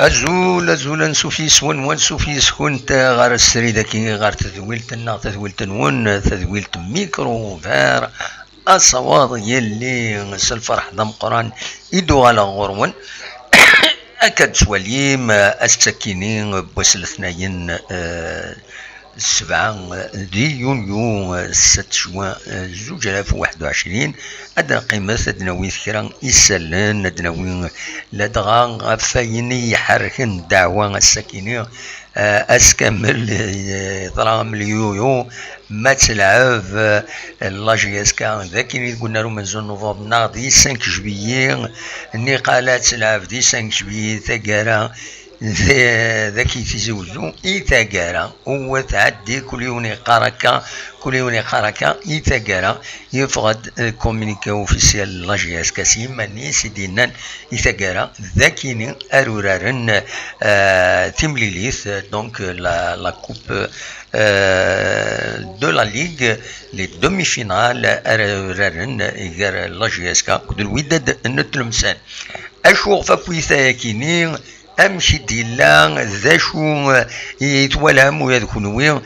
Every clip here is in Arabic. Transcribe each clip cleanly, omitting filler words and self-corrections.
أزول أزول نسوفيس ون سوفيس كنت غار السري ذاكي غار تذويلتنا تذويلتنون تذويلت ميكرو فار الصواد يلي الفرح ضم قران يدو على غرون أكد سواليم السكينين بوس الاثنين 7 دي يونيو 6 جوان 2021 أدنى قيمة أدنوي ذكرى يسلن أدنوي لدغا غفايني يحركن دعوة السكينة أسكمل ضرام اليويو ما تلعب لاجيسكا ذاكي قلنا له من زون نوفمبر ناضي 5 جويي النقالات تلعب دي 5 جويي ثقارا ذاكي تزوجو إيثاقارا هو تعدي كل يوم قاركا كل يوم قاركا إيثاقارا يفقد كومينيكا اوفيسيال لاجياس كاسيم ماني سيدينان إيثاقارا ذاكيني أرورارن تيمليليث دونك لا كوب دو لا ليغ لي دومي فينال أرورارن إيغار لاجياسكا كود الوداد نتلمسان أشوف فاكويثا كيني أمشي ديلا ذا شو يتولهم ويذكونوين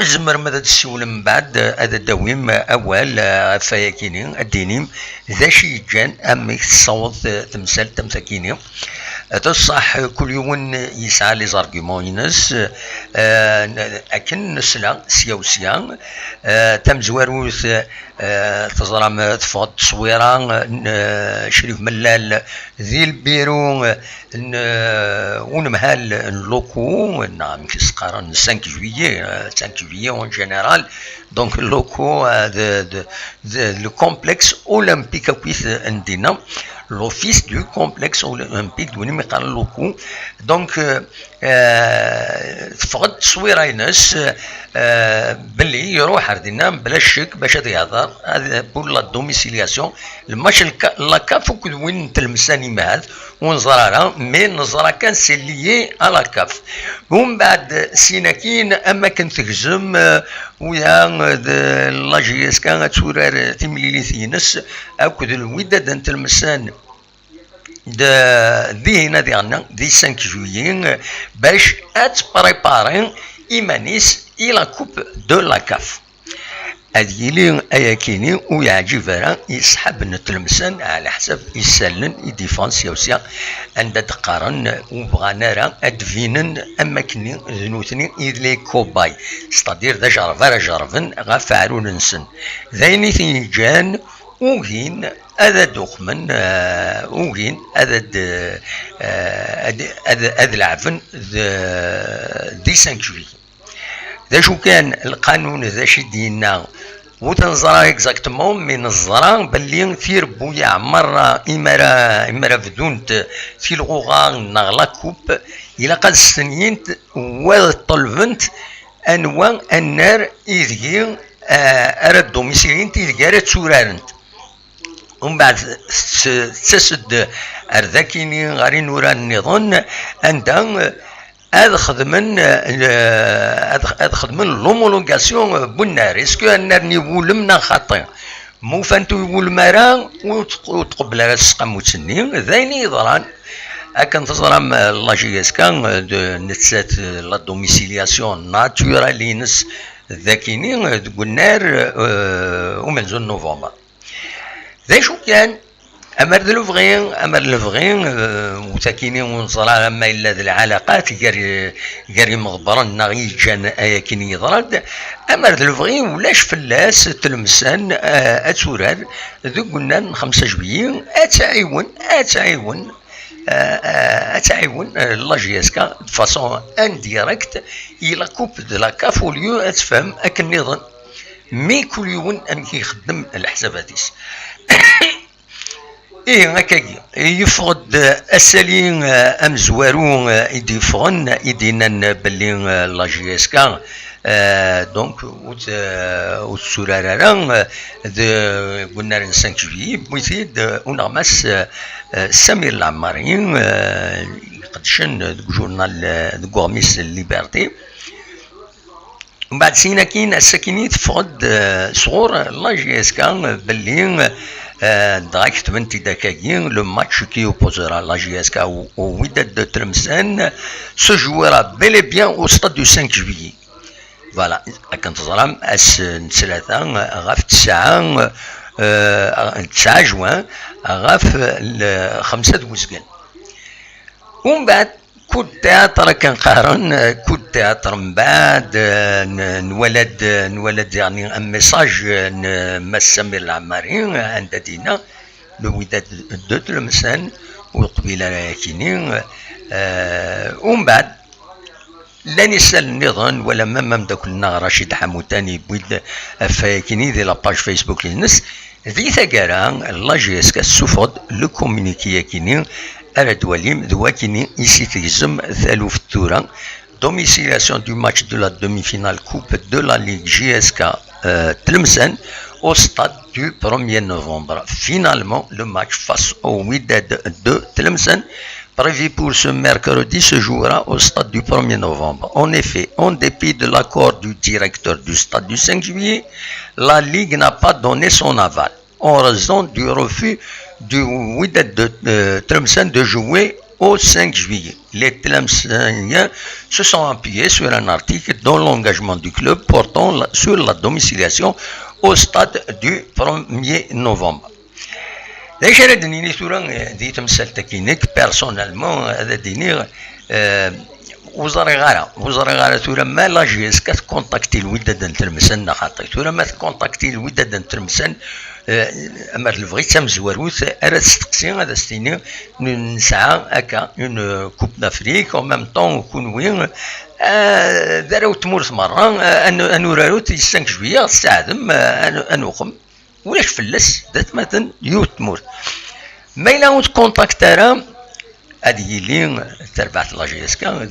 زمر ماذا تسول من بعد هذا الدويم أول فياكيني الدينيم ذا شي جان أمي الصوت تمثال تمثاكيني تصح كل يوم يسعى لي زارغيمون ينس أكن نسلا سياوسيا تم زواروث تزرم تفض تصويرا شريف ملال ذي البيرو ونمهال اللوكو نعم كيسقارن 5 جويي 5 جويي اون جينيرال دونك اللوكو لو كومبلكس اولمبيك كويس عندنا l'office du complexe olympique دوني مقال اللوكو دونك تفقد تصويره ينس باللي يروح عندنا بلا شك باش يهضر هذا بور لا دوميسيلياسيون الماتش لاكاف وين تلمساني مهات ونزرارها مي نزرا كان سي ليي على كاف ومن بعد سيناكين اما كنت تهزم ويا لاجيس كان تورار تيمليليثينس اكد الوداد انت المسان دي هنا ديالنا دي 5 جويي باش اتبريبارين ايمانيس الى كوب دو لا كاف هذيلي اياكيني ويعجب راه يسحب نتلمسان على حسب يسلن يديفونس يوسيا عند تقارن وبغانا راه ادفينن اما كني ذنوثني لي كوباي ستادير دا جرفا جرفن غفعلوا ننسن ذايني ثيجان وهين هذا دوخمن وهين هذا العفن دي 5 جويي ذا شو كان القانون ذا شي دينا وتنزرا اكزاكتومون من الزرا باللي في ربويا عمر امرا بدونت في الغوغان نغلا كوب الى قد السنين وطلبنت انواع النار اذكي ارد دوميسيلين تيذكارة تسورارنت ومن بعد تسد ارداكيني غاري نورا النظام عندها هذا خدمن لومولوغاسيون بالنار اسكو النار نيولمنا خاطئ مو فانتو يقول مرا وتقبل على السقم وتسني ذايني يضران اكن تزرم لاجيسكا نتسات لا دوميسيلياسيون ناتورالينس ذاكيني تقول نار ومن زون نوفمبر ذا شو كان امر الفغين وتاكيني ونصرا ما الا ذي العلاقات قاري مغبرن نغي جان اياكيني يضرد امر الفغين ولاش فلاس تلمسان اتورار ذو قلنا 5 جويي اتعاون لاجيسكا فاسون انديريكت الى كوب دو لا كافوليو اتفهم اكن نظن مي كل يوم ان كيخدم الحساباتيس إيه هكاكي يفقد السالين أمزوارو يديفغن يدينا باللي لاجيسكا دونك وتسورارا قلنا 5 جويي بويثيد ونغمس سمير العمارين قدشن جورنال غورميس ليبرتي ومن بعد سينا كاين الساكنين تفقد صغور لاجيسكا باللي دراك 8 دقائق. Le match qui opposera la JSK au Wydad de Tlemcen se jouera bel et bien au stade du 5 juillet. فوالا كنتظرهم الثلاثة غاف 9 جوان غاف 5 دوزكان. ومن بعد كود تياتر كنقارن كود تياتر من بعد نولد يعني ان ميساج ما سمير العماري عند دينا لو وداد دو تلمسان وقبيله كينين. ومن بعد لا نسال النظام ولا مام داكلنا رشيد حموتاني بويد فاكيني دي لاباج فيسبوك للناس ذي ثقارا لا جي اس كا سوفود لو كومونيكي كينين أرد وليم دواكيني ici تجزم ثالو في التورا. Domiciliation du match de la demi-finale Coupe de la Ligue JSK Tlemcen au stade du 1er novembre. Finalement, le match face au Wydad de Tlemcen prévu pour ce mercredi se jouera au stade du 1er novembre. En effet, en dépit de l'accord du directeur du stade du 5 juillet, la Ligue n'a pas donné son aval en raison du refus du Wydad de Tlemcen de jouer au 5 juillet. Les Tlemceniens se sont appuyés sur un article dans l'engagement du club portant sur la domiciliation au stade du 1er novembre. ليش هذا ديني ثورة دي تمثل تكينك بيرسونالمون هذا ديني وزارة غارة ثورة ما لا جيس كتكونتاكتي الوداد تلمسن خاطر ثورة ما تكونتاكتي الوداد تلمسن اما الفغي تم زواروت ارا تستقسي هذا ستيني نسعى هكا اون كوب دافريك او ميم طون كون وين داراو تمورت مرة انو راروت يستنك شوية تساعدم انوخم ولاش فلس ذات مثلا يوت تمورت ما إلا تكونتاكتارا هادي لي تربعت لاجيسكا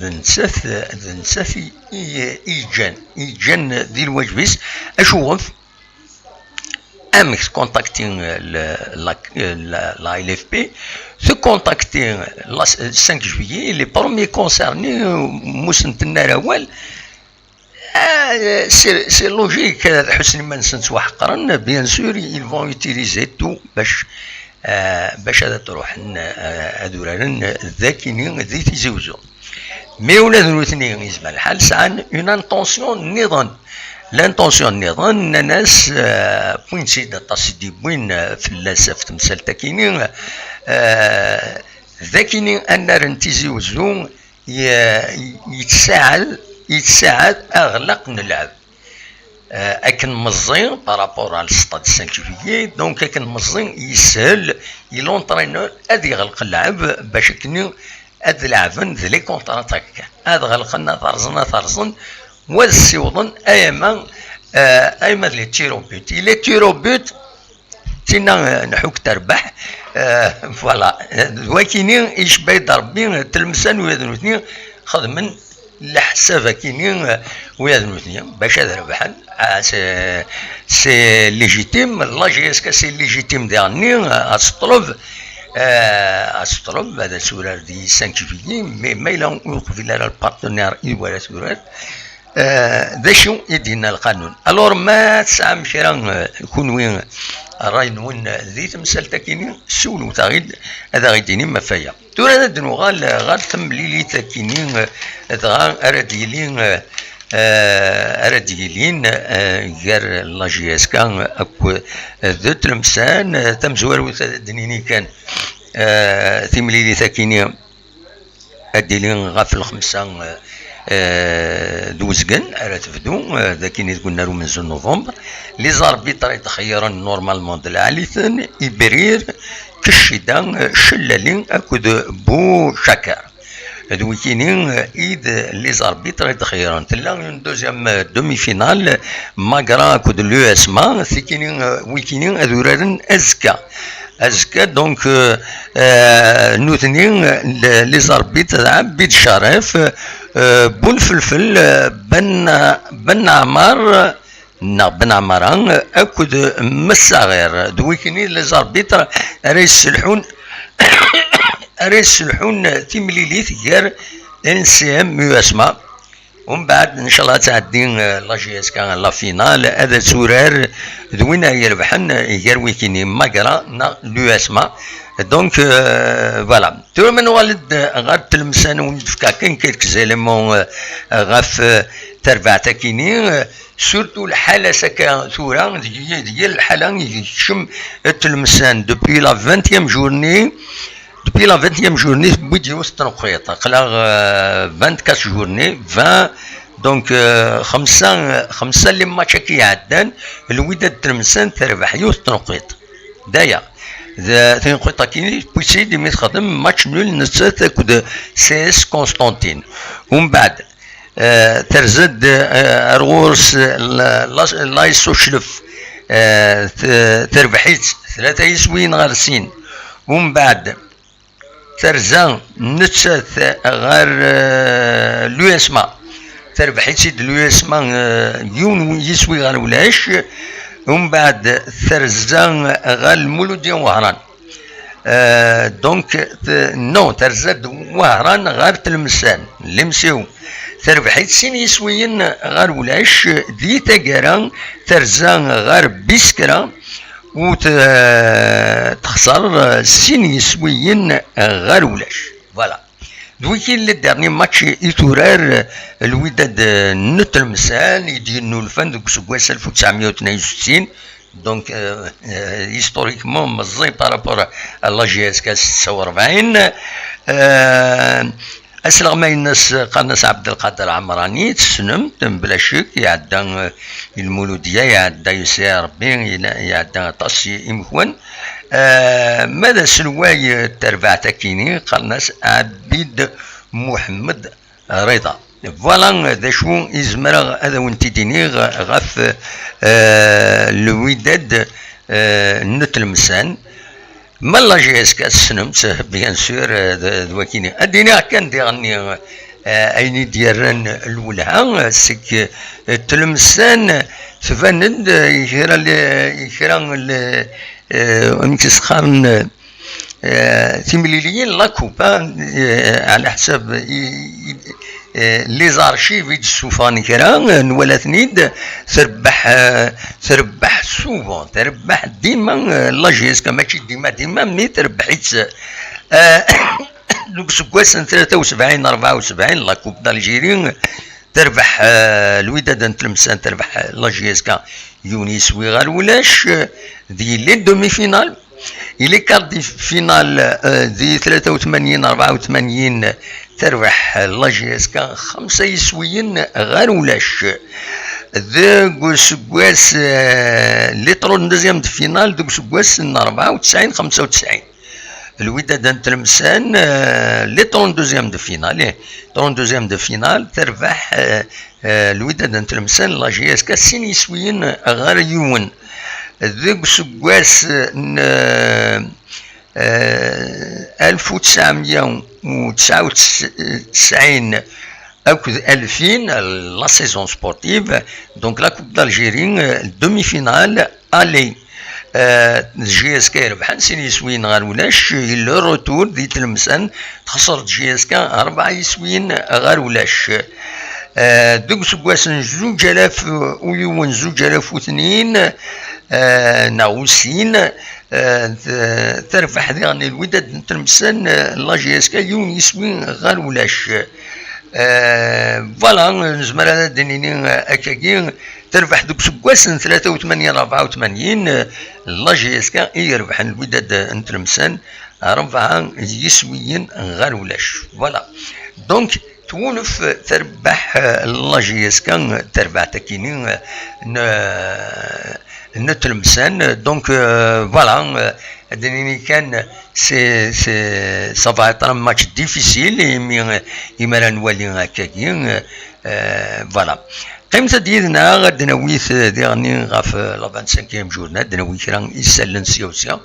نساف يجان ديال الواجبيس اشوف امك كونتاكتين لا ال اف بي se contacter le 5 juillet les premiers concernés موسنتنا الاول. c'est logique حسن ما نسنسوا حقرا بيان سور ils vont utiliser tout باش هذا تروح هذولان ذاكينين ذي تيزوزو مي ولاد الاثنين يزمع الحال سعان اون انتونسيون نظام لانتونسيون نظام الناس بوين سيدا تصدي بوين فلاسه في تمثال تاكينين ذاكينين ان رنتيزوزو يتساعد اغلق نلعب اكن مزين بارابور على الستاد 5 جويي دونك اكن مزين يسهل لونطرينور ادي يغلق اللعب باش كني اد لعبن ذلي كونتر اتاك اد غلقنا ثرزن والسيوضن ايما لي تيرو بوت لي تيرو بوت تينا نحوك تربح فوالا ولكن يشبه ضربين تلمسان ويا اثنين خدمن لحساب كاينين ويا اثنين باش هذا ربحان سي ليجيتيم لا جي اس كا سي ليجيتيم ديالني استطلب هذا سورار دي 5 جويي مي ما الا وقف على البارتنير ولا سورار ذا شو يدينا القانون الور ما تسعى مشيرا يكون وين الراي نون ذي تمثال تاكيني سولو تاغيد هذا غيديني ما فيا تورا هذا دنو غال تمليلي تاكيني هذا ارديلين غير لا جي اس كان اكو ذو تلمسان تمزوار دنيني كان تمليلي تاكيني اديلين غاف الخمسة دوزكن على تبدو ذاك اللي قلنا له من نوفمبر لي زاربيتر يتخيرون نورمالمون د العاليثن يبرير كشيدان شلالين اكود بو شكر هادو كاينين ايد لي زاربيتر يتخيرون تلا اون دوزيام دومي فينال ماغرا اكود لو اسما كاينين ويكينين هادو ازكا دونك نوثنين لي زاربيتر عبيد شرف بولفلفل بن عمار بن عمران اكد مساغير دويكني لي زاربيتر راه يسلحون تيمليليت غير ان سي ام يو اسما ومن بعد ان شاء الله تعدين لا جي اس كان لا فينال هذا سورار دوينا يربحن يروي كيني ماغرا نا لو اسما دونك فوالا تو من والد غير تلمسان ونفكا كاين كيلك زيليمون غاف تربع تاكيني سورتو الحالة سكا ثورة ديال الحالة يشم تلمسان دوبي لا 20 جورني Depuis la 20e journée, Boudio Stanqueta, Klar 24 journées, 20, donc 5 اللي ماتش كي عدان الوداد تلمسان تربح يو ستنقيط دايا تنقيط كيني بوسيدي مي تخدم ماتش نول نسات كود سي اس كونستانتين ومن بعد ترزد ارغورس لا يسوشلف تربحيت 3 يسوين غارسين ومن بعد ترزان نتسات غير لو اسما تربحيت سيد لو اسما يون يسوي غير ولاش ومن بعد ترزان غير المولودية وهران دونك نو ترزاد وهران غير تلمسان لمسيو تربحيت سين يسويين غير ولاش دي تاقران ترزان غير بيسكرا وتخسر سين يسويين غير ولاش فوالا دويكي اللي دارني ماتش يتورار الوداد نتلمسان يدينو الفن دوك سكواس 1962 دونك هيستوريكمون مزي بارابور لا جي اس كا 46 اسلغ ما الناس قناص عبد القادر عمراني تسنم بلا شك يعدى المولوديه يعدى يسير ربي يعدى طاسي امكوان ماذا سلواي تربع تكيني قناص عبيد محمد رضا فوالا ذا شو يزمر هذا وانت ديني غف الوداد نتلمسان ما لا جي اس كا سنمت بيان سور ذوكيني اديني كان ديرني ايني ديرن الولعه سك تلمسان تفند يخرا انكسخارن تيمليليين لا كوبا على حساب لي زارشيف يتسوفاني كرا ولا ثنيد تربح سوفون تربح ديما لا جيس كما ماشي ديما مي تربحيت دوك سكواس 73 74 لا كوب دالجيري تربح الوداد تلمسان تربح لا جيس كا يونيس ويغال ولاش دي لي دومي فينال إلي كاردي فينال دي 83 84 تربح لا جي اس كا 5 يسويين غير ولاش دوك سكواس لي طرون دوزيام دو فينال دوك سكواس 94 95 الوداد تلمسان لي طرون دوزيام دو فينال طرون دوزيام دو فينال تربح الوداد تلمسان لا جي اس كا 6 يسويين غير يون ذوك سكواس 1999 أكد 2000 لا سيزون سبورتيف دونك لا كوب دالجيري الدومي فينال الي جي اس كا ربحان سين يسوين غير ولاش لو روتور دي تلمسان خسرت جي اس كا 4 يسوين غير ولاش دوك سكواس 2000 ويون 2002 ناوسين تربح يعني الوداد تلمسان لا جي اس كا يون يسوين غير ولاش فوالا نزمر هذا دنيني اكاكي تربح دوك سكواس 83 84 لا جي اس كا يربح الوداد تلمسان 4 يسويين غير ولاش فوالا دونك تونف تربح لا جي اس كا تربح تكيني نتلمسان دونك فوالا دنيني كان سي سا فا اتر ماتش ديفيسيل يمرا نولي هكاكي فوالا قيمة ديالنا غادي نويث ديغني غاف لا 25 جورنا دنوي كرا يسالن سيوسيا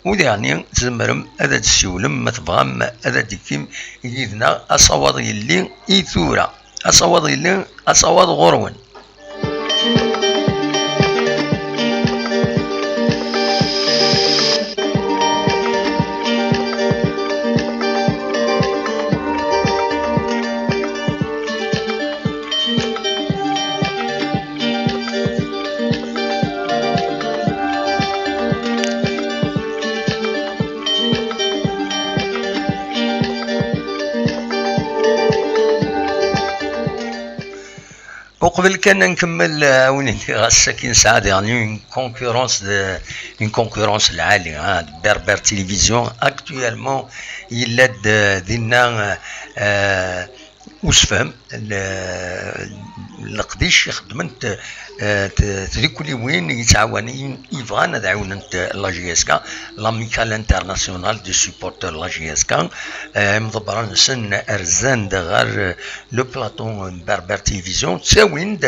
وديعني زمرم هذا تسيولم ما تبغام هذا ديكيم يدنا اصوات اللي يثورا اصوات اللي اصوات غرون وقبل كان نكمل وين غاسا كي نسعى يعني une concurrence العالية بربر تلفزيون اكتويلمون يلا دينا وسفهم القديش خدمت تري كل وين يتعاون يبغى ندعون لا جي اس كا لاميكال انترناسيونال دو سيبورتور لا جي اس كا مضبران سن ارزان غير لو بلاطون بربر تلفزيون تساوين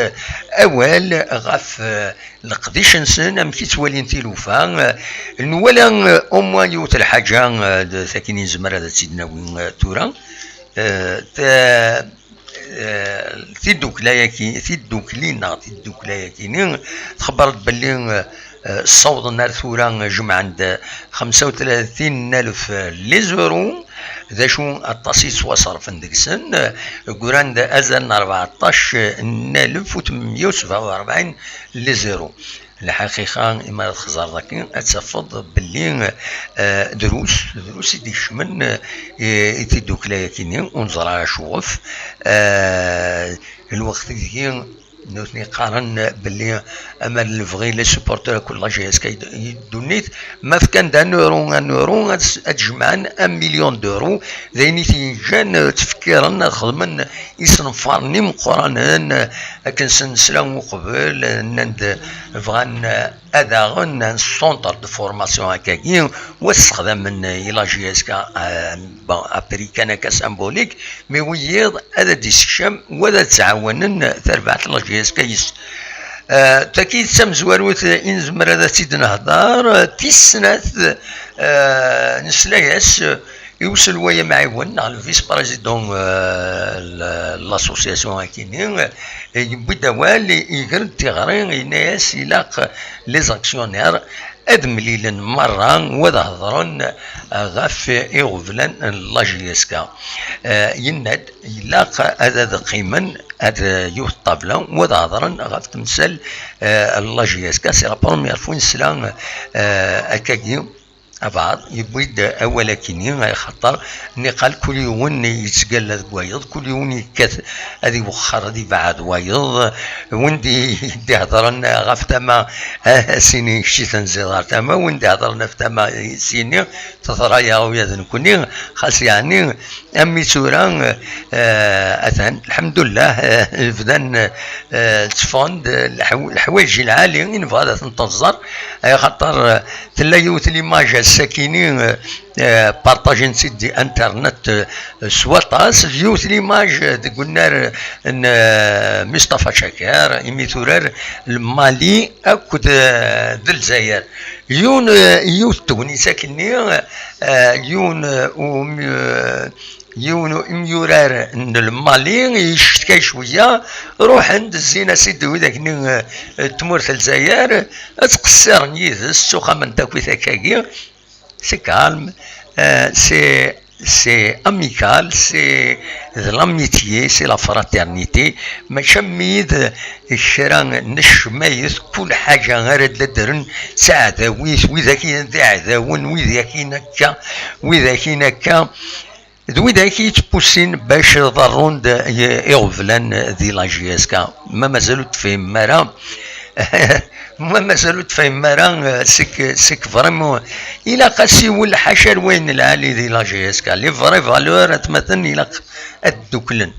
اوال غاف القديش نسن ام كي توالين تيلوفا نولا او موان يوت الحاجه ساكنين زمره سيدنا وين تورا تيدوك لينا تخبرت باللي الصوت نهار ثورة جمع عند 35,000 لي زورو ذا شو التصيص وصرف عندك سن قران أزن 14,847 لي زورو. الحقيقة إمارة خزار ذاكي أتفض باللي دروس يديش من يتدوك لايكيني ونزرع شوف الوقت ذي نوثني قارن باللي اما الفغي لي سوبورتور كل جي اس كي دونيت ما كان دا نورو تجمعن 1,000,000 دورو ذيني تيجان تفكيرنا خدمن يصنفرني مقرانا كنسن سلام قبل نند فغان اداغن سونتر دو فورماسيون هكاكي واستخدم من الى جي اس كا ابريكانا كسامبوليك مي ويض هذا ديسكشام ولا تعاونن تربعت لا جي اس كيس تاكيد سمزواروت إن زمر هذا سيدنا هدار تيسنات نسلاياس يوصل ويا معاون على الفيس بريزيدون لاسوسياسيون هاكيني يبدا والي يقرد تيغري ناس يلاق لي زاكسيونير ادمليلن مرة وذا هضرن غاف يغفلن لا جي اس كا يناد يلاق هذا قيما هذا يوث طابلة وذا هضرن غاف تمثال لا جي اس كا سي لا بروميير فوا نسلا اكاكي بعض يبيد اولا كيني خطر ني قال كل يوم يتقال وايض كل يوم يكث هذه وخر هذه بعد وايض وندي هضرنا غاف تما سيني شي تنزير تما وندي هضرنا في تما سيني تثريا ويا كوني خاص يعني امي سوران اثن الحمد لله بدان تفوند الحوايج العاليه نفاده تنتظر خاطر تلا يوث ليماج الساكنين بارطاجين سيدي انترنت سواطاس يوث ليماج قلنا مصطفى شاكر ايميثورار المالي اكد الجزائر يوث توني ساكنين يونو اميورار المالي يشتكي شويه روح عند الزينه سيدي وذاك تمورت الجزائر تقصر نيذ السوخه من تاكوي ثكاكي سي كالم سي اميكال سي لاميتيي سي لا فراترنيتي ما شميد الشران نشمايث كل حاجه غير درن سعاده وذاكي عداون وذاكي نكا وذاكي نكا ذويداك يتبوسين باش ضرون يغفلان ذي لا جي اس كا ما زالوا تفهم مرا ما زالوا تفهم مرا سيك فريمون الى قاسي ولا حاشا وين العالي ذي لا جي اس كا لي فري فالور تمثل الى الدوكلن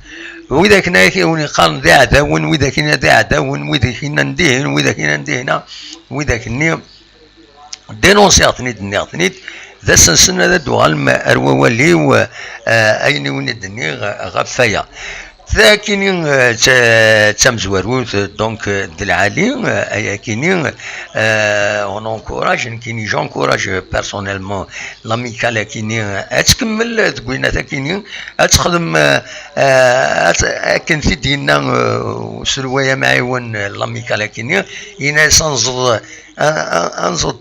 وذاك ناكي وني قال ذي عداون وذاك ذي عداون وذاك ندهن وذاك ندهنا وذاك ني دينونسياتني دنياتني ذا سنسنا ذا دوغال أروالي و أين وندني غفايا ذاكيني تمزوروث دونك دلعالي أياكيني اون انكوراج كيني جونكوراج بيرسونيلمون لاميكال كيني أتكمل تقولنا ذاكيني أتخدم أكن في دينا سلوية معيون لاميكال كيني إنا سنزض انزل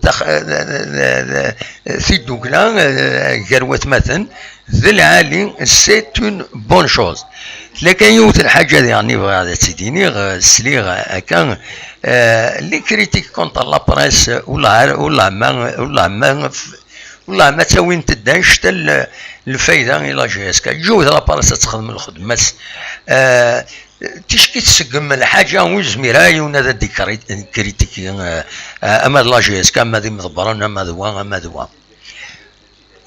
في دوكلا جروت مثلا ذي العالي سي اون بون شوز لكن يوت الحاجه يعني هذا تيديني سليغ كان لي كريتيك كونتر لا بريس ولا ما تسوين تداش الفايده الى جي اس كا جوز لا بريس تخدم الخدمات تشكي تسقم الحاجه وزميراي ونذا دي كريتيكي اما لا جي اس كاما دي مضبران اما دوا اما دوا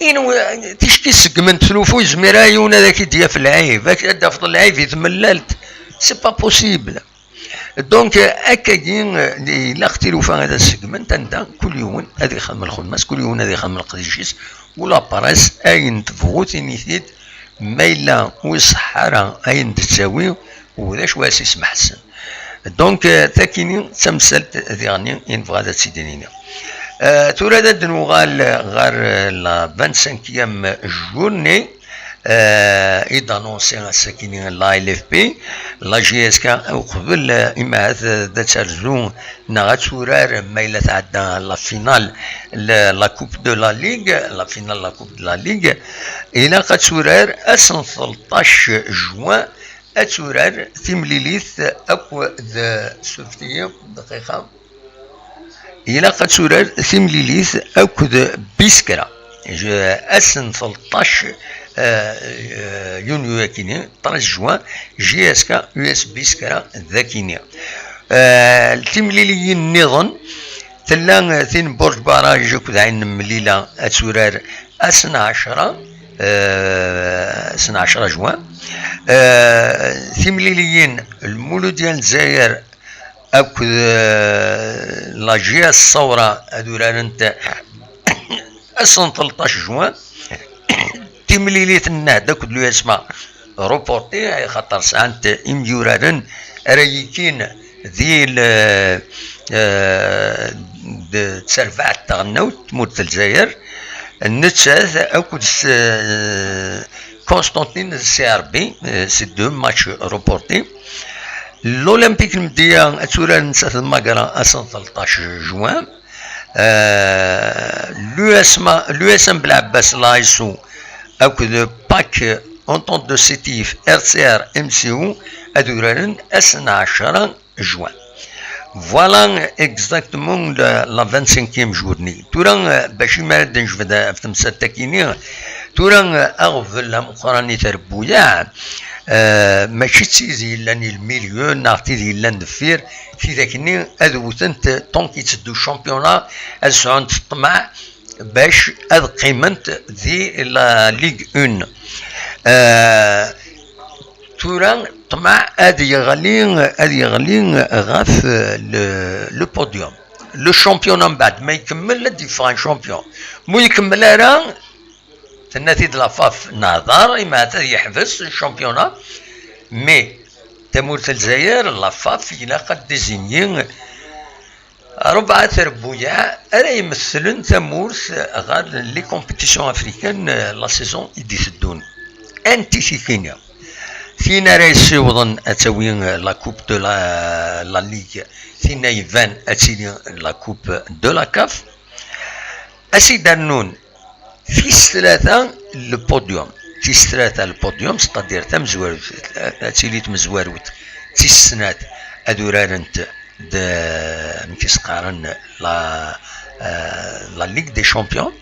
إنو تشكي سقم تلوفو زميراي ونذا كي ديا في العيب هكا افضل العيب يتمللت سي با بوسيبل. دونك اكاين لا اختلوفا هذا السيجمنت انت كل يوم هذا يخدم الخدمات كل يوم هذا يخدم القديشيس ولا باراس اين تفوت نيثيد ميلا وصحارى اين تساوي ولاش واس يسمح السن. دونك تاكيني تمثلت يعني ينبغى هذا تسيدينينا تورا دنو غار لا 25e جورني إدانونسي ساكنين لا إل إف بي لا جي إس كا وقبل إما ذا ترزون نغاتورار ميلة تعدى لا فينال لا كوب دو لا ليغ لا فينال لا كوب دو لا ليغ إلى قاتورار أسن 13 جوان أتورار ثمليليث أكو ذا سوفتية دقيقة إلى قاتورار ثمليليث أكو ذا بيسكرا أسن 13 يونيو كيني 13 جوان جي اس كا يو اس بيسكرا ذاكيني التمليليين النظام تلا ثين برج باراج كود عين مليلة أتورار أسن 10 جوان تمليليين المولو ديال الجزائر أكو لا جي اس الصورة أدوران انت أسن 13 جوان تمليليت النهدة كدلو يسمع روبورتي خاطر سانت اميورارن رايكين ذي تسرفع التغنوت تموت الجزائر النتساث أكد كونستانتين سي ار بي سي دو ماتش روبورتي الأولمبيك المدية أتورا نسات المقرة أسن 13 جوان لو اس ام بالعباس لايسو أكد باك أونتونت دو سيتيف ار سي ار ام سي او أدوران أسن 10 جوان. فوالا اكزاكتومون لا 25e جورني تورا باش ما ردنش في تمسات تاكيني تورا أغفل مقراني تربويا ماشي تسيزي لاني المليون نعطي ذي لان دفير في ذاكني أذوتنت طونكي تسدو الشامبيونا أسعون الطمع باش أذ قيمنت ذي لا ليغ اون تورا طمع أذ يغلين غاف لو بوديوم لو شامبيونا من بعد ما يكمل ديفران شامبيون مو يكمل راه تناتي د لافاف نهضر إما يحبس الشامبيونا مي تمورت الجزائر لافاف إلا قد ديزينيين 4 تربويا راه يمثلن تمورت غير لي كومبيتيسيون افريكان لا سيزون يدي تدون انتي في كينيا فينا راه يسيوضن اتاوين لا كوب دو لا ليغ فينا يفان اتيلي لا كوب دو لا كاف اسيدانون فيس 3 البوديوم فيس 3 البوديوم ستادير تمزوار اتيلي تمزواروت تيس سنات ادورارنت مكيس قارن لا ليغ دي شامبيون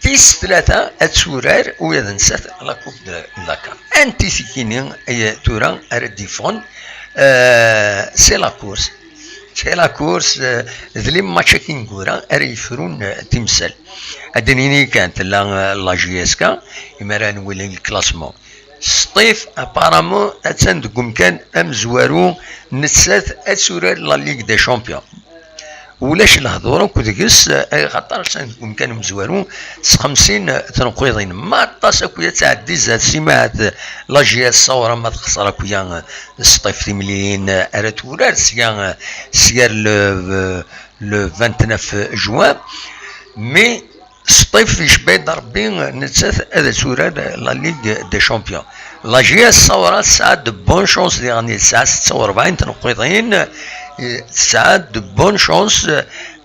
فيس 3 اتسورار ويا نسات لا كوب دو لا كاف انتي سيكينين اي تورا ارديفون سي لا كورس سي لا كورس ذلي ماتش كينغورا ريفرون تمثال ادنيني كانت لا جي اس كا يمران ولا الكلاسمون سطيف ابارامون اتسندكم كان امزوارو نسات اتسورار لا ليغ دي شامبيون ولاش الهضوره كودكس خاطر سندكم كانوا مزوارو 50 تنقيضين ما طاس اكويا تعدي زاد سمات لا جي اس صوره ما تخسر اكويا سطيف مليون اراتورار سيار لو 29 جوان مي سطيف يشبه ضربي نتسات هذا سورار لا ليغ دي شامبيون لا جي اس صوره ساعات دو بون شونس ديغني ساعات 46 تنقيضين ساعات دو بون شونس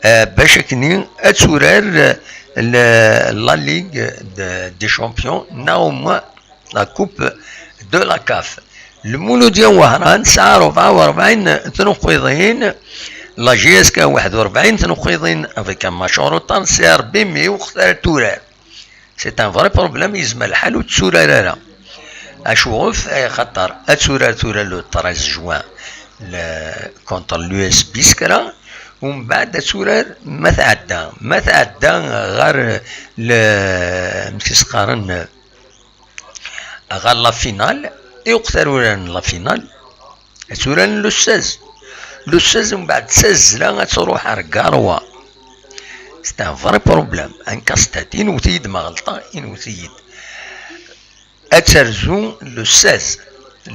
باش كني اتورار لا ليغ دي شامبيون ناوما لا كوب دو لا كاف المولو ديال وهران ساعة 44 تنقيضين لا جي اس كا 41 تنقيضين افيك ان ماشوروطان سي ار بي مي وختار تورار سي ان فري بروبليم يزم الحال وتسورار اشوف خاطر اتورا لو 13 جوان كونتر اليو اس بيسكرا، ومن بعد اتورا ما تعدى غير مكيسقارن غير لا فينال يقتروا لا فينال اتورا لو 16 ومن بعد 16 لا تروح ركاروا. C'est un vrai problème. Un casse-tête. Inutile, ma غلطة inutile. أترزو le 16.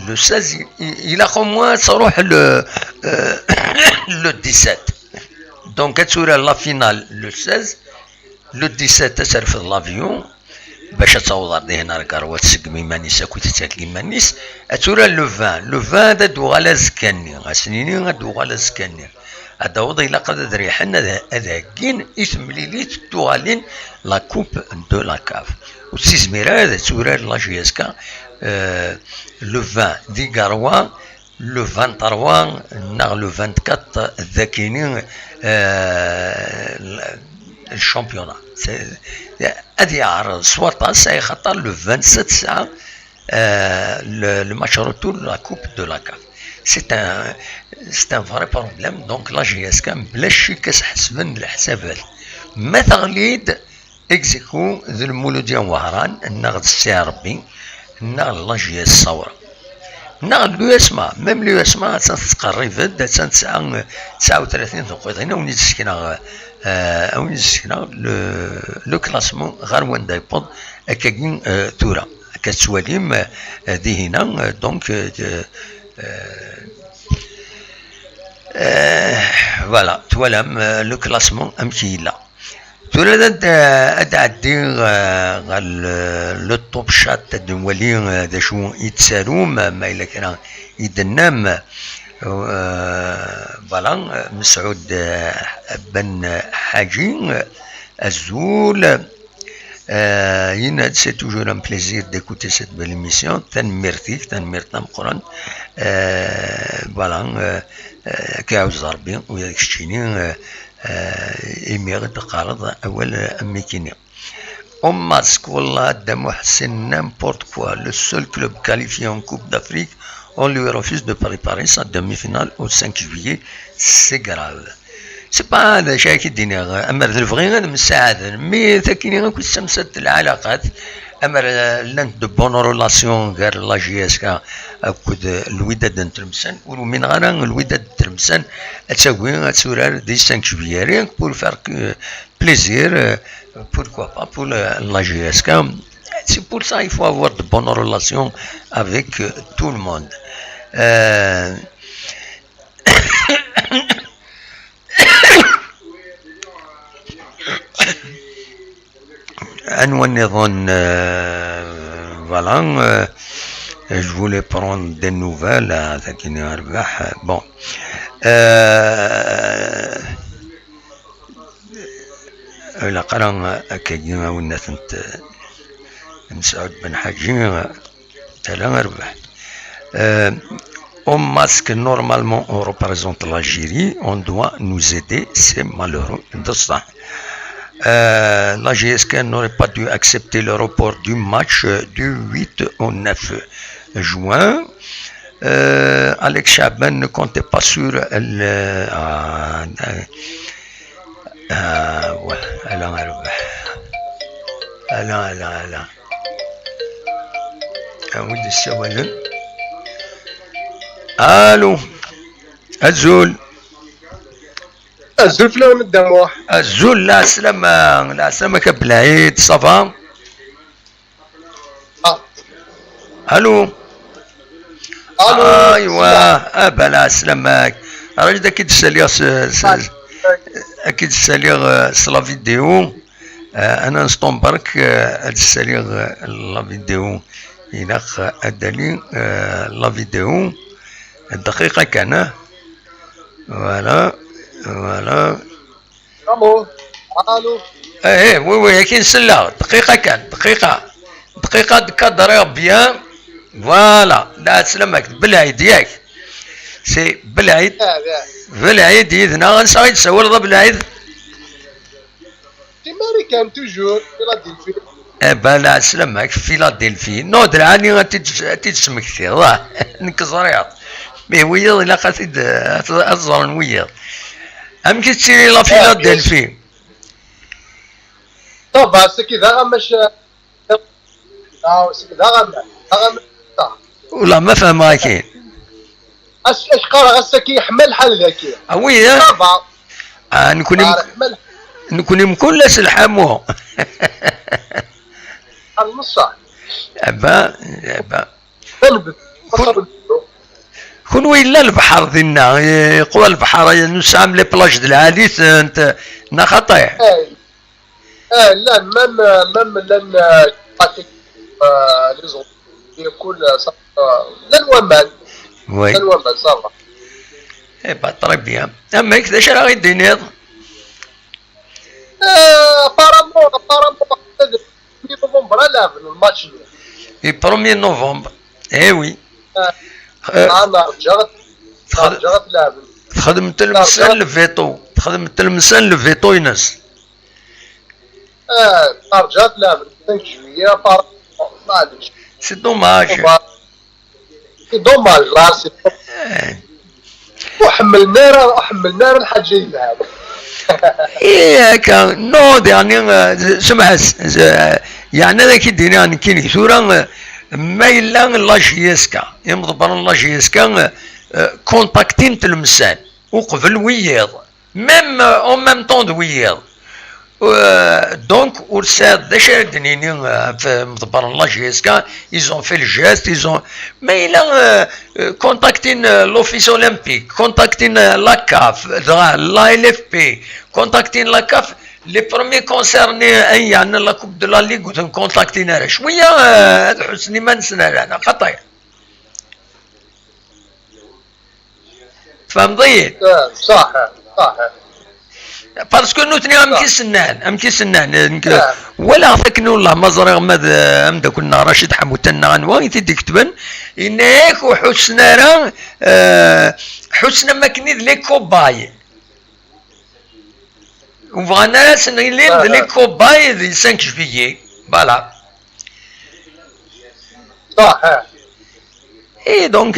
Le 16, il a au moins تروح le 17. Donc أتورا la finale le 16. Le 17 تسرفض l'avion. باش تصور دي هنا ركار تسقمي مانيس اكو تتاكلي مانيس أتورا لو 20. لو 20 دادو غالا زكاني غاسنيني غادو غالا زكاني هذا وضع إلا قد ريحنا هذا كين اسم ليليت توغالين لا كوب دو لا كاف وتسيزميرا هذا تورا لا جي اس كا لو 20 دي غاروا لو 23 ناغ لو 24 ذاكينين الشامبيونا هذه عرض سواطا ساي خطر لو 27 ساعة le match retour de la coupe de la CAF. C'est un vrai problème. Donc la GSK بلاش كتحسبن الحسابات ما تغليد اكزيكو ذو المولودية وهران النغد السي ربي النغد لا جي اس صورة النغد لو اسما ميم لو اسما تقريبا 39 دقيقة هنا وني تسكنا لو كلاسمون غير وين دايبود هكاكين تورا كتسواليم هذه هنا دونك فوالا توالم لو كلاسمون امثله تولى ادعدي لو توب شات دولي دا شو يتسالوم ما الا كان يدنام فوالا مسعود بن حاجي الزول. C'est toujours un plaisir d'écouter cette belle émission. تنمرتيك مقرن فوالا كاوز ربي وياك شتيني إميغ تقارض أول أميكيني أماسك والله دا محسن n'importe quoi. Le seul club qualifié en Coupe d'Afrique, on lui refuse de préparer sa demi-finale au 5 juillet. C'est grave. سي با هذا شي كيدينا اما الفغي غير مساعد مي ثاكيني كنت سمسات العلاقات اما لانت دو بون رولاسيون غير لا جي اس كا اكود الوداد نترمسان ومن غير الوداد نترمسان تساوي تسورار دي 5 جويي ريان بور فار بليزير pourquoi pas pour la GSK. C'est pour ça il faut avoir de bonnes relations avec tout le monde. Voilà, je voulais prendre des nouvelles bon la قرن كيما والناس مسعود بن حاجي تلا ربح on masque normalement on représente l'Algérie, on doit nous aider, c'est malheureux. La GSK n'aurait pas dû accepter le report du match du 8 au 9 juin. Alex Chaban ne comptait pas sur الو الزول الزول فلان الدموح الزول لا سلامة كبلايد صفا الو ايوا بلا سلامك راجل اكيد تسالي اكيد تسالي لا فيديو انا نسطون برك تسالي لا فيديو الى ادالي لا فيديو الدقيقة كان فوالا الو ايه وي كاين سلا دقيقة كان دقيقة كادري بيان فوالا لا تسلمك بالعيد ياك سي بالعيد يدنا غنساي تصور بالعيد سي ماريكان توجور بلا سلامك في فيلادلفي نود العاني تتسمكتي راه نكزريط مي ويض الا قاتد ازرن ويض ام كتسيري لا فيلادلفي طبعا كذا مش كذا ولا ما فهم كاين اش قرا غسكي حمل حل ذاك وي طبعا نكون مكلس الحمو النصح ابا قلب كون وين لا البحر ديالنا يقوى البحر نسام لي بلاج د العاديث انت نخطيح لا مم لن لازم يكون لن ومان وي لن ومان صافا با طري بيان اما كذا اش راه غيدير بارامون في نوفمبر لا الماتش في 1 نوفمبر وي انا رجعت لعب تخدم تلمسان الفيتو تخدم تلمسان الفيتو ينس رجعت لعب 5 جوية معليش سي دوماج دوماج راسي وحملنا الحاجة يلعب هكا نوض يعني سمع يعني هذاك الدين يعني كاين ثورة ما إلا لاجيسكا يمضبر لاجيسكا كونتاكتين تلمسان وقبل وياض ميم او ميم طون دو وياض دونك ورساد دا شادنيني في مضبر لاجيسكا ايزون في الجاست ايزون ما إلا كونتاكتين لوفيس اولمبيك كونتاكتين لا كاف لا ال اف بي كونتاكتين لا كاف لي برومي كونسيرني يعني لا كوب دو لا ليغ كونتاكتينا شويه هذا حسني ما نسنا انا خطير فهمتي صح باسكو نوتني ام كي سنان ولا فكنوا الله مزرغ ماذا كنا راشد حموتنا غنوا تيديك تبان انك وحسنا راه حسنا ما كنيد لي كوباي وفانا سنين لي كوباي دي 5 جويي فوالا صح اي دونك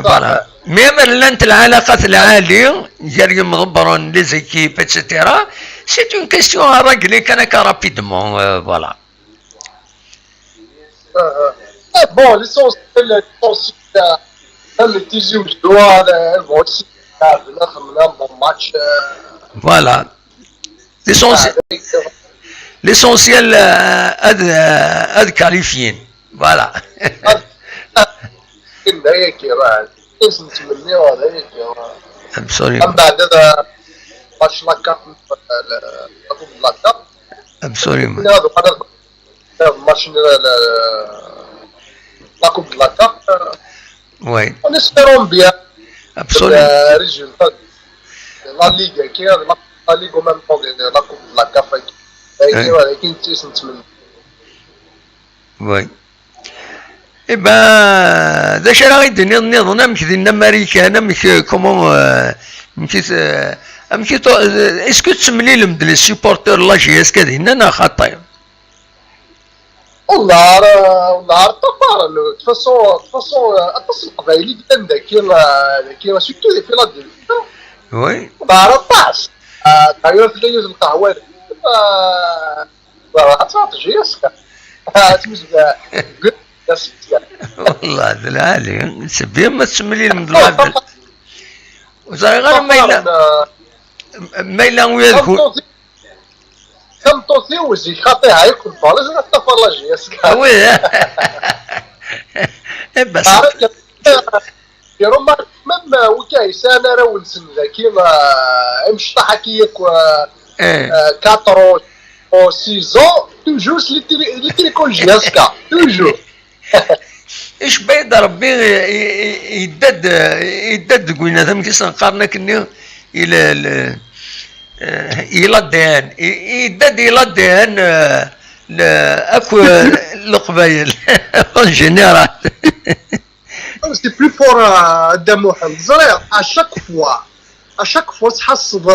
فوالا ميم لانت العلاقات العالية ديال مضبرون لي زيكيب اتسيتيرا سي اون كيستيون ا راغلي كان رابيدمون فوالا بون ليسونسيال اللي تيجي وجدوا الماتش تاع الاخر من بون ماتش فوالا ليسونسيال اد كاليفيين فوالا كنا هيك راه لازم نتمنيو هذا هيك ابسوليوم من بعد هذا ماتش لاكاب لاكاب ابسوليوم هذا ماتش لاكوب لاكاب وي ونسبرون بيان ابسوليوم ريزولتا لا ليغا كي لا ليغا ميم طون لاكوب لاكاب هيك ولكن تيس نتمنى وي إبا ذا شرا غيدير نظن مكذين أمريكا مك كومون مكيت مكيت اسكو تسملي لهم لي سيبورتور لا جي اس كذا انا خطير والله طفار تفاصون اتصل قبايلي جدا كي سيرتو في فيلادلفيا وي دار طاس داير في ليوز القهوه راه جي اس تمزبا والله ذا العالي سبيا ما تسملي لهم الغابل وزي غير ما إلا وياكل كم توثي وزي خاطي هايكل بالز نتفر لاجي اسكا وي بس يروم مم وكاي سنه راه ونسن كيما امشي حكيك و 4 او 6 توجور لي تريكولجي اسكا توجور ايش بيد ربي يدد قلنا ثم كيسن قارنا كني الى الدهان يدد الى الدهان اكو القبايل اون جينيرال سي بلو فور دامو حمد زرير اشاك فوا اشاك فوا تحصد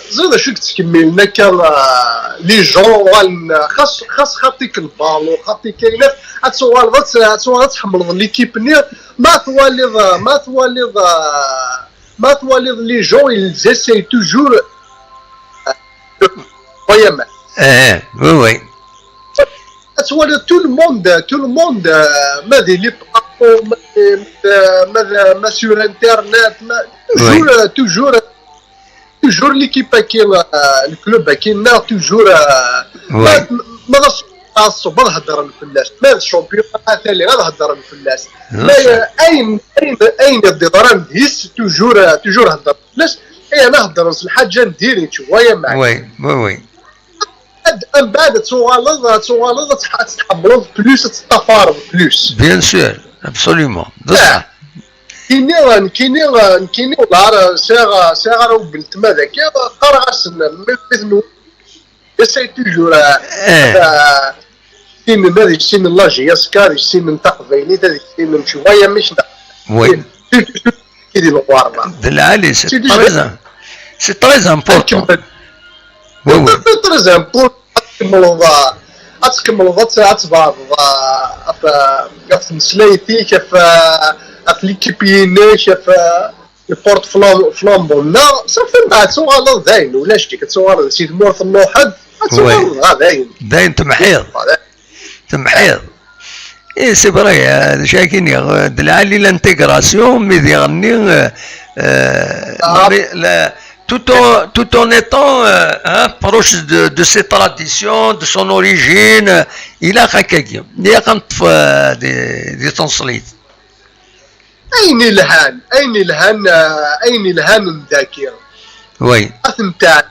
زيد شو تكملنا كان لي جون خاص خاطيك البالو خاطيك كاينات تصوالض تحمل ليكيب نير ما توالض لي جون يلزاسي توجور ويما وي توالض تو الموند ماذا لي ما سور انترنت توجور ليكيب كاين الكلوب كاين توجور ما الصبر هضر الفلاس ما الشامبيون ثاني غنهضر الفلاس اين الضرر هيس توجور هضر الفلاس انا هضر الحاجه نديري شويه معاك وي من بعد توالض تحملوا بلوس تستفار بلوس بيان سور ابسوليومون بصح كاينين العار ساغر وبنت ما ذاك قرا مثل يساي توجور سين ماذا سين اللاجي يسكار سين نطق بيني هذيك سين شويه مش وي كيدي الغوارنا دلالي سي تريز امبورطون وي تريز امبورطون تكمل تبعض في مسلايتي كيف في ليكيبيني كيف البورت فلامبون لا صافي بعد سؤال داين ولا شتي كتصور سيد مورث الواحد داين تمحيض اي سي فري شاكيني دلالي لانتيغراسيون مي يغني tout en étant proche de ses traditions, de son origine, il a حكاكي يقنط دي تنصليت أين الهان الذاكرة وي نتاع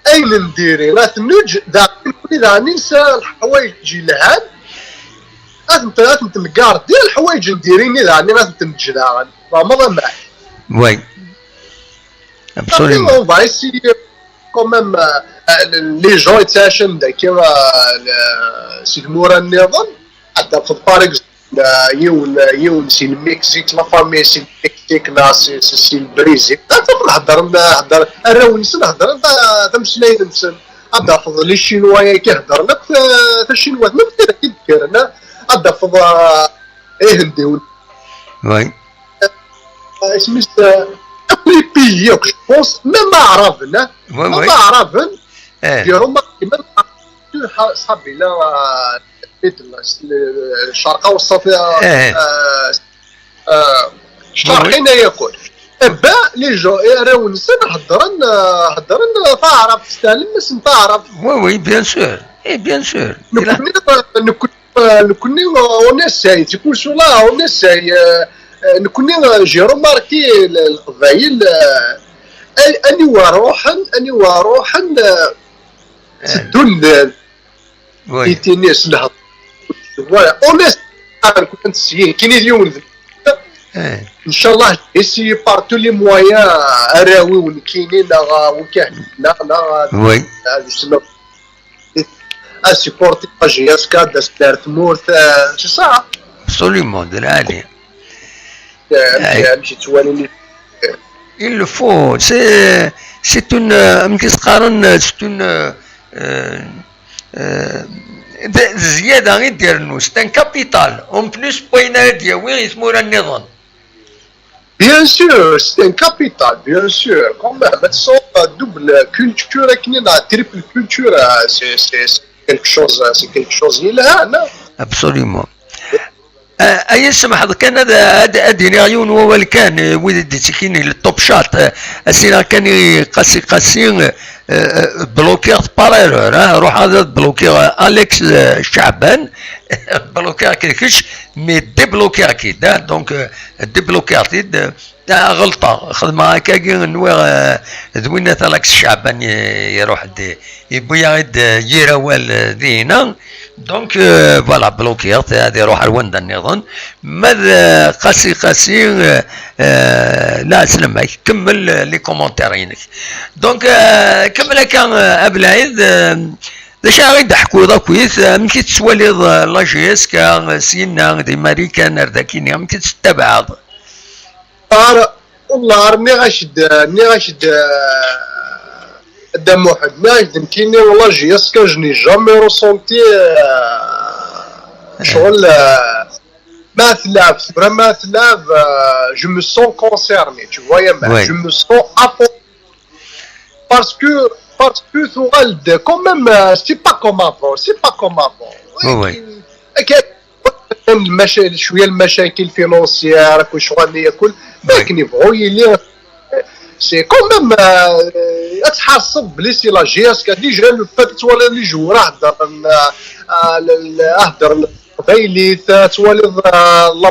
أين نديري راث نوج إذا ننسى الحوايج الهان راث نتمقار ديال الحوايج نديرين إذا عني راث نتمجدان رمضان معي وي absolument. On va essayer quand même les gens يتعشن كيما سي المورا النظام حتى في الطريق يون سي المكسيك لا فامي سي المكسيك لا سي البريزيل نهضر الراونس نهضر تمشي نسن هذا فضل الشينوا كيهضر لك في الشينوا ما بدير كيديرنا هذا فضل هندي وي اسمي les pays que je pense même عرفنا ما عرفن ديرهم كيما صحابي لا الشرق اوسط الشرقين ياكل با لي جو راهو نسان هضرن تعرف تستعلم بس تعرف وي بيان سور اي بيان سور نكوني ونساي تقول شو لا ونساي نكوني جيرو ماركي القبايل اني وروحا سدون يتنيس لها فوالا اونيست كنت سيين كاين اليوم ان شاء الله يسي بارتو لي مويان راوي والكينين وكاهنا وي هذا السنه السيبورتي جياس كاد ستارت مورث سي صح ابسوليومون دلالي il le faut c'est une زياده غير ديال النو c'est un capital en plus بغينا دياوي يسمو النظام bien sûr c'est un capital bien sûr quand même c'est double culture كاين triple culture c'est quelque chose يلها absolument اي سمح كان هذا عيون هو كان ولد تكيني التوب شات اسينا كان قاسي بلوكير باريرور روح هذا بلوكير اليكس شعبان بلوكير كيفاش مي ديبلوكير كيدا دونك ديبلوكير غلطه خدمه هكا نوير دوينا اليكس شعبان يروح يبويا يراوال دينا دونك فوالا بلوكيرت هذه روح الوندا النظام ماذا قاسي لا سلمك كمل لي كومونتيرينك دونك كمل كان ابلايد داش غير ضحكوا ذا كويس ممكن تسوالي لا جي اس كا سينا دي ماريكان رداكيني ممكن تتبع والله راني غاشد دام واحد ناجد نكيني والله جياسكا جني جامي روسونتي شغل مثلا مثلا je me sens concerné tu vois je me sens apporté parce que ثغلد quand même c'est pas comme avant المشاكل شويه المشاكل فينونسيير وشغل كل لكن يبغوا يلي سي كوميم اتحسب بلي سي لا جي اس ديجا لو فات تولي لي جوار اهدر قبيليت تولي لا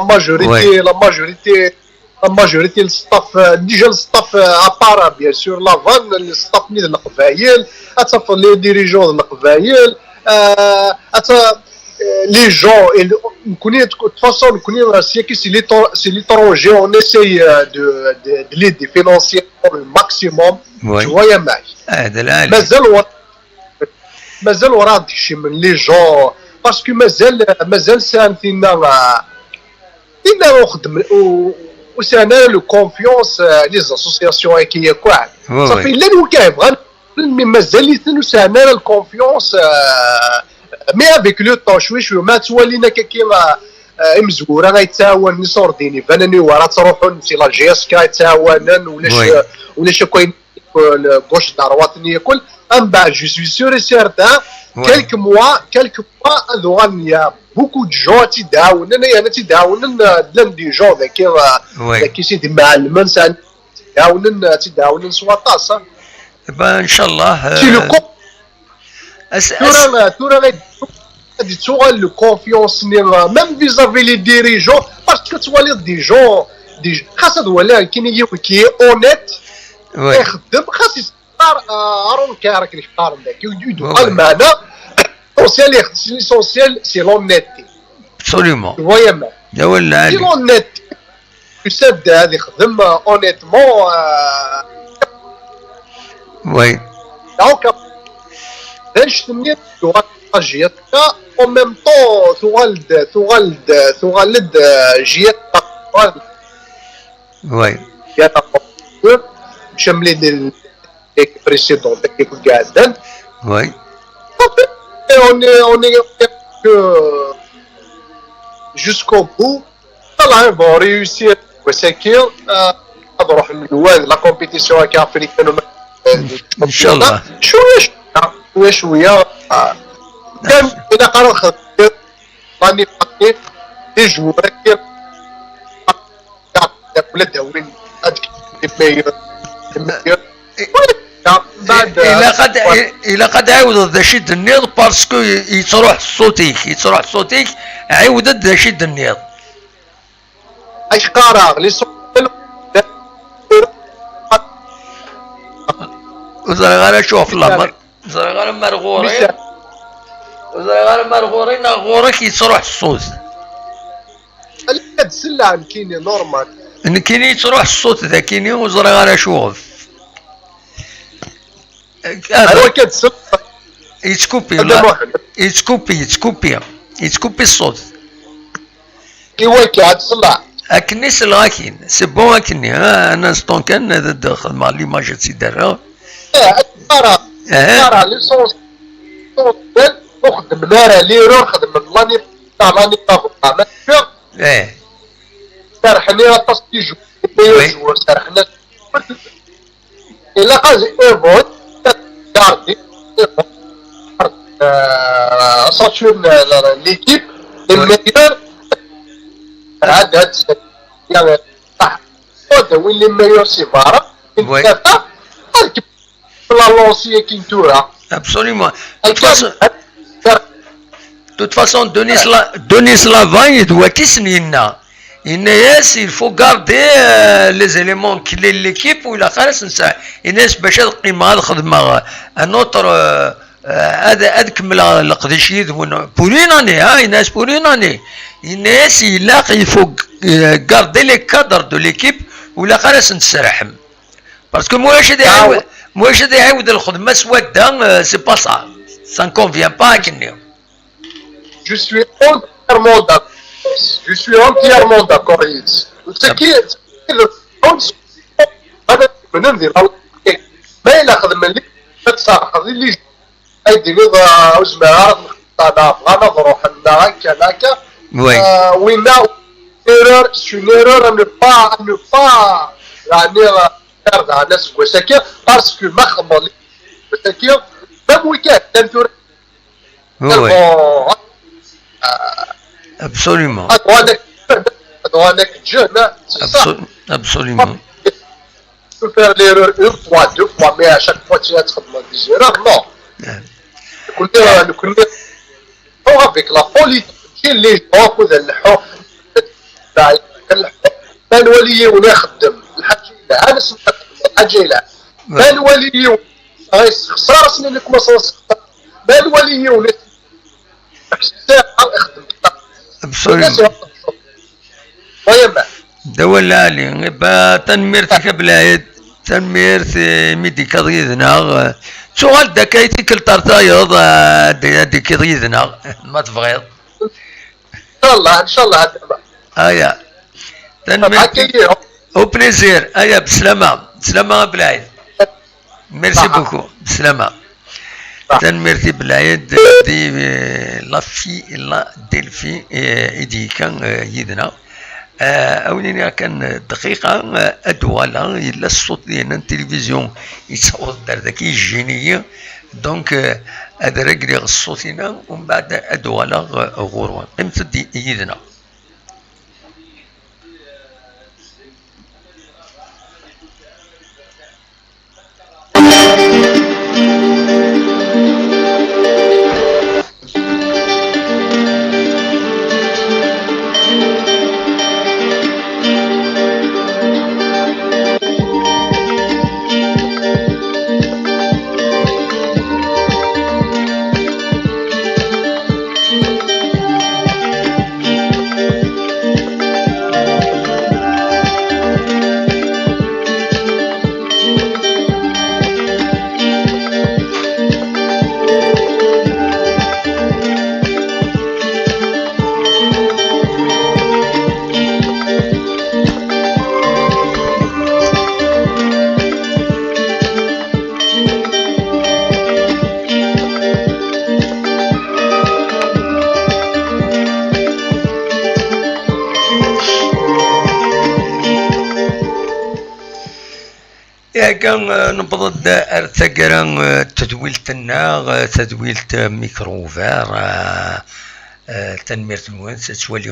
ماجوريتي الستاف ديجا الستاف ابارا بيان سور لا فان الستاف نيت القبايل اتفق لي ديريجون القبايل les gens et de toute façon c'est l'étranger on essaye de l'aider financièrement le maximum tu vois يا معي مازال ورا شي من لي جون باسكو مازال سانتينا نخدم وسانا لو كونفيونس لي زاسوسياسيون كي كاع صافي لا الوكاع بغا مازال يثنو سانا الكونفيونس مي افيك لو طون شوي ما تولينا كيما مزوره غيتعاون نصور ديني بانني ورا تروحوا نسي لا جي اس كا يتعاونن ولاش كاين بوش درواتني كل ام بعد جو سوي سور سيرتان كلك موا هذو غنيا بوكو دو جون تيداونن انا تيداونن دلان دي جون كي سيدي معلمين تيداونن سواطاس ان شاء الله تورا غادي تشغل لو كونفيونس ميم فيزافي لي ديريجون باسكو تولي دي جون خاص هذا ولا كاين كي اونيت يخدم خاص يختار رون كارك يختار داك يدوق المعنى ليسونسيال سي لونيتي ابسوليومون فوايا يا ولا سي لونيتي يسد هذا يخدم اونيتمون وي دونك باش تمنيت جيتك او ميم طون ثغلد جيتك وي يا شملي لي بريسيدون كي كنت قاعدين وي on est jusqu'au bout طلع بون ريوسير وساكير نروح للوال لا كومبيتيسيون كافريكان ان شاء الله شويه كان اذا قرر خدير راني فاكر لي جوار ولا داورين هذيك الميور إلا قد عاود ذا شي النيض باسكو يتروح صوتيك عاود ذا شي النيض اش قرار لي وزرا غير شوف الامر وزرا غير مرغورين غورك يتروح الصوت هاد السلعه كاينه نورمال كاين يتروح الصوت ذا كاين وزرا غير شوف هو كتسب يتكوبي الصوت ايوا كيتصلع اكني سلاكين سي بون اكني انا ستون كان هذا داخل مع ليماج تي دارها ترى ليسونس نخدم نارا ليرو نخدم لاني لاني طافا سرحني تصدي جو سرحنا الا قاز ايفوت داردي صاتشون ليكيب الميور هاد يعني صح وين لي ميور سيفارا انت لا لونسي كينتورا ابسوليومون توت فاسون دونيس لافان doit كيسنينا الناس il faut garder les éléments clés de l'équipe ولا خلاص نسى الناس باش القيمه الخدمه انوتر هذا كمل القديشي بوريناني الناس بوريناني الناس يلاقي فوق garder les cadres de l'équipe ولا خلاص نتسرحم باسكو موش يعاود الخدمه سوادا سي با ça ne convient pas كني Je suis entièrement d'accord. Ce qui est le يونن ذي ما إلا خدم اللي تتصرف اللي أيدي نضا وزمارات نخطانا بغانا نروح لنا هكا وين erreur, c'est une erreur à ne pas يعني faire dans الناس وساكن parce que ما خمر وساكن même week-end تنتور absolument هذاك jeune absolument tu faire l'erreur une fois deux fois mais à chaque fois tu vas تخدم des erreurs non كنا avec la politique اللي ياخذ الحكم بان وليون يخدم الحاجه انا سمعت الحاجه بان وليون خساره سنين لك ما صوص بان وليون يخدم absolument دول العالي با تنميرتك بلايد تنميرت ميدي كضيدنا سؤال دكايتي كل طرطايض دي كضيدنا ما تبغيض ان شاء الله ايا تنميرتي او بليزير ايا بسلامة بلايد ميرسي بوكو بسلامة تنميرتي بلايد دي لافي لا ديلفي ايدي كان يدنا أولينا كان دقيقة أدوالا إلا الصوت ديال التلفزيون يتصور داك الجينية دونك هذا رجلي الصوت هنا ومن بعد أدوالا غروة قيمة دي يدنا كان نبض ارتقرا تدويلتنا تدويلت ميكروفير تنمير الموان تتولي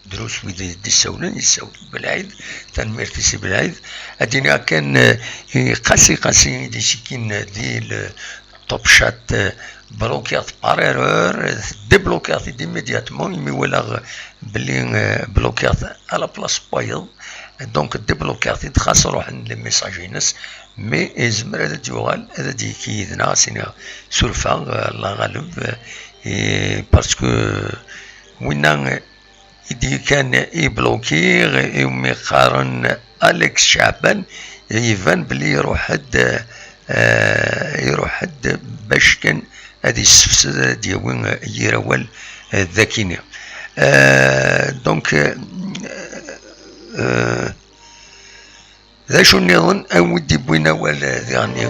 دروس ويدي السولن يسول بالعيد تنمير تيسي بالعيد ادينا كان قاسي دي شكين دي توب شات بلوكيات باريرور ديبلوكيات ديميدياتمون يمي ولا بلي بلوكيات على بلاص بايض دونك ديبلوكيات تخاص روح لي ميساجينس مي زمر هذا ديوغال هذا دي كيدنا سينا سولفا الله غالب باسكو وين يدي كان يبلوكي يومي قارن اليكس شعبان يبان بلي يروح حد باش كان هذه السفسده ديال يروال ذاكيني دونك ذا شو نظن أودي بوينا ولا يعني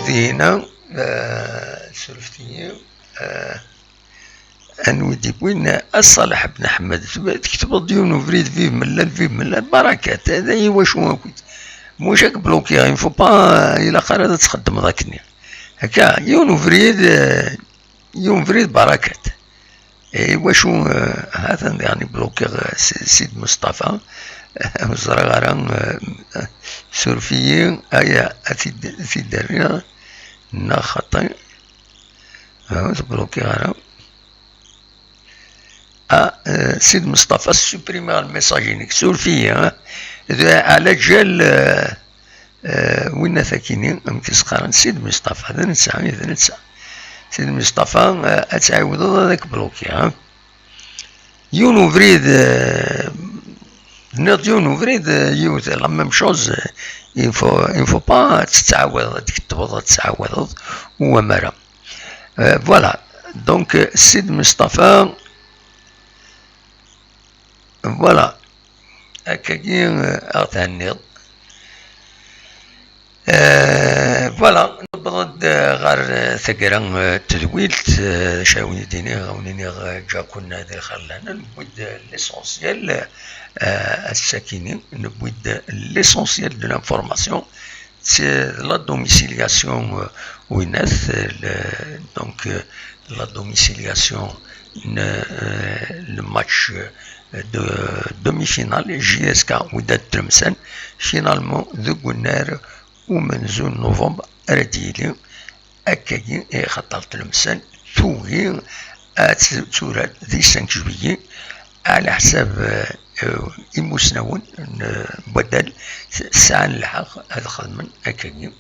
ذينا سلفتي أنودي بوينا الصالح بن أحمد تكتب ديون فريد فيه ملال بركات هذا هو شو كنت موشك بلوكي غير فو با إلا قررت تخدم ذاكني هكا يون فريد بركات وشو هذا يعني بلوكي سيد مصطفى وزرغران سورفيين ايا في درنا نخطي بلوكي غرام سيد مصطفى سوبريمي الميساجينيك سورفيين على جال وين ثاكينين كيسقارن سيد مصطفى هذا نسى سيد مصطفى اتعاود هذاك بلوكي يونو فريد نيرتيون فريد يوث لا ميم شوز ينفو با تتعاود تكتب تتعاود هو مرا فوالا دونك السيد مصطفى فوالا هكاكي اغتهنيض فوالا نبض غير ثقرا تدويلت شاوني ديني غاونيني جا كنا هذا خلانا نبود ليسونسيال الساكنين نبود ليسونسيال دو لانفورماسيون سي لا دوميسيلياسيون ويناث دونك لا دوميسيلياسيون le match de demi-finale JSK وداد تلمسان فينالمون ذو قنار ومنزول نوفمبر رديلي أكاين خطر تلمسان توغي تورات ذي 5 جويي على حساب إموسناون بدل ساعة الحق هذا خدمن أكاين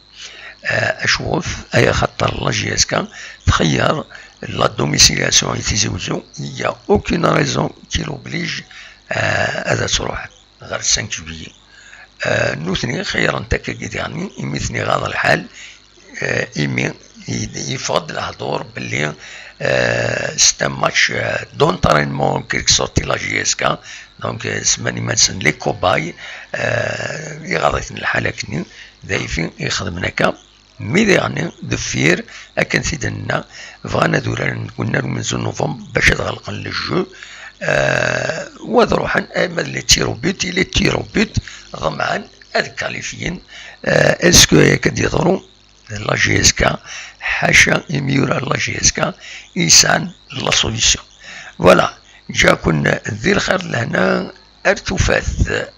أشوف أي خطر لا JSK تخير la domiciliation est تيزوجو il y a aucune raison qui l'oblige هذا تروح غير 5 جويي نوثني خير انت كيديرني يمثني هذا الحال يمي يفضل الحضور باللي سيت ماتش دونترينمون كيك سورتي لا جي اس كا دونك سماني ماتسن لي كوباي يغاديتني الحال كني ضايفين يخدمناك ميدياني دفير اكن سيدنا فغانا دوران كنا من نوفمبر باش تغلقن للجو وذروحا اما لي تيرو بيت ضمعا الكاليفيين اسكو يكاد يضروا لا جي اس كا حاشا يميورا لا جي اس كا يسان لا سوليسيون فوالا جا كنا ذي الخير لهنا ارتفاث